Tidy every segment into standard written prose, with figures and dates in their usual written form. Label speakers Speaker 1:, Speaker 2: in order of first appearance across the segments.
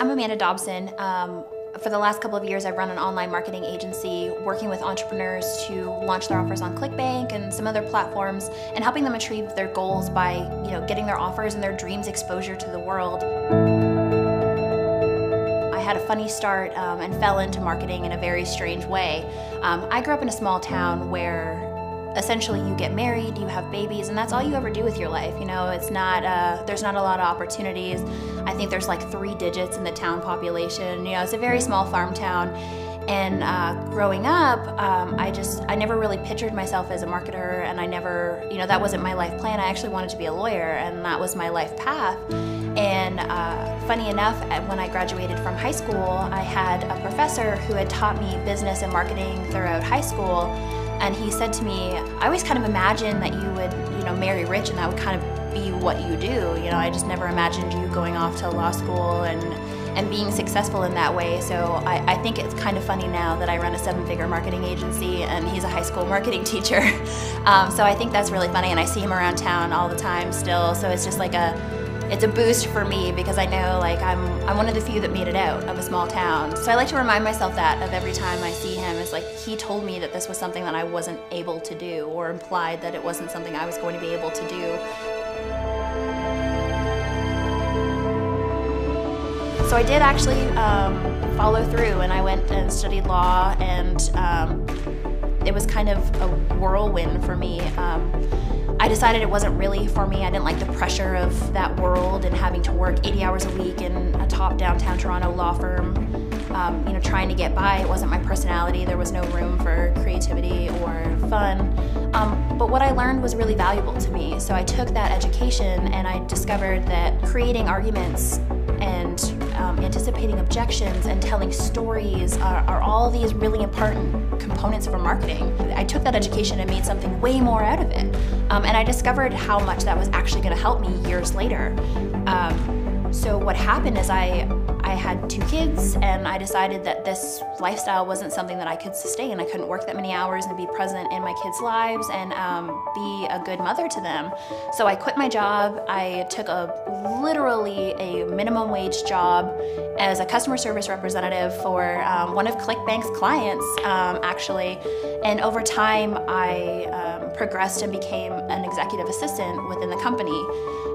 Speaker 1: I'm Amanda Dobson. For the last couple of years, I've run an online marketing agency working with entrepreneurs to launch their offers on ClickBank and some other platforms and helping them achieve their goals by, getting their offers and their dreams exposure to the world. I had a funny start and fell into marketing in a very strange way. I grew up in a small town where essentially you get married, you have babies, and that's all you ever do with your life. It's not, there's not a lot of opportunities. I think there's like 3 digits in the town population. It's a very small farm town. And growing up, I never really pictured myself as a marketer, and I never, that wasn't my life plan. I actually wanted to be a lawyer, and that was my life path. And funny enough, when I graduated from high school, I had a professor who had taught me business and marketing throughout high school. And he said to me, I always kind of imagined that you would, marry rich and that would kind of be what you do. I just never imagined you going off to law school and being successful in that way. So I think it's kind of funny now that I run a 7-figure marketing agency and he's a high school marketing teacher. So I think that's really funny, and I see him around town all the time still. So it's just like it's a boost for me because I know I'm one of the few that made it out of a small town. So I like to remind myself that of every time I see him. It's like he told me that this was something that I wasn't able to do, or implied that it wasn't something I was going to be able to do. So I did actually follow through, and I went and studied law, and it was kind of a whirlwind for me. I decided it wasn't really for me. I didn't like the pressure of that world and having to work 80 hours a week in a top downtown Toronto law firm, trying to get by. It wasn't my personality. There was no room for creativity or fun. But what I learned was really valuable to me. So I took that education and I discovered that creating arguments and anticipating objections and telling stories are all these really important components for marketing. I took that education and made something way more out of it. And I discovered how much that was actually going to help me years later. So what happened is I had 2 kids, and I decided that this lifestyle wasn't something that I could sustain. I couldn't work that many hours and be present in my kids' lives and be a good mother to them. So I quit my job. I took literally a minimum wage job as a customer service representative for one of ClickBank's clients, actually. And over time, I progressed and became an executive assistant within the company.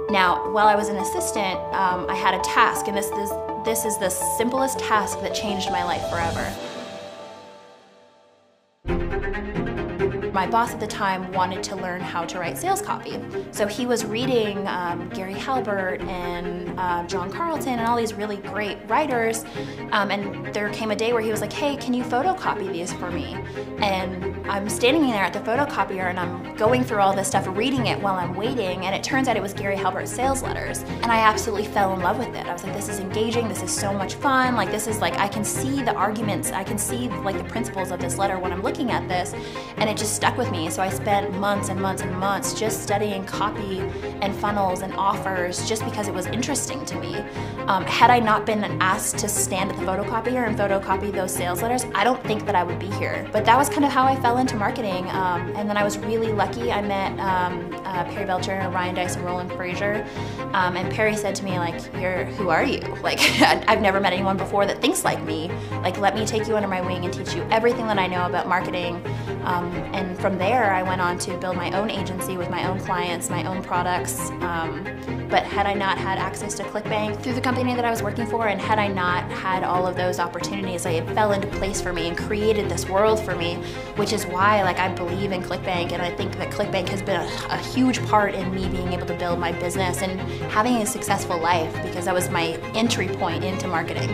Speaker 1: Now, while I was an assistant, I had a task, and this is the simplest task that changed my life forever. My boss at the time wanted to learn how to write sales copy. So he was reading Gary Halbert and John Carlton and all these really great writers. And there came a day where he was like, hey, can you photocopy these for me? And I'm standing there at the photocopier and I'm going through all this stuff, reading it while I'm waiting. And it turns out it was Gary Halbert's sales letters. And I absolutely fell in love with it. I was like, this is engaging. This is so much fun. I can see the arguments. I can see the principles of this letter when I'm looking at this. And it just stuck with me. So I spent months and months and months just studying copy and funnels and offers just because it was interesting to me. Had I not been asked to stand at the photocopier and photocopy those sales letters, I don't think that I would be here. But that was kind of how I fell into marketing. And then I was really lucky. I met Perry Belcher, Ryan Dice, and Roland Frazier. And Perry said to me, who are you? I've never met anyone before that thinks like me. Let me take you under my wing and teach you everything that I know about marketing. And from there, I went on to build my own agency with my own clients, my own products. But had I not had access to ClickBank through the company that I was working for, and had I not had all of those opportunities, it fell into place for me and created this world for me, which is why I believe in ClickBank, and I think that ClickBank has been a huge part in me being able to build my business and having a successful life, because that was my entry point into marketing.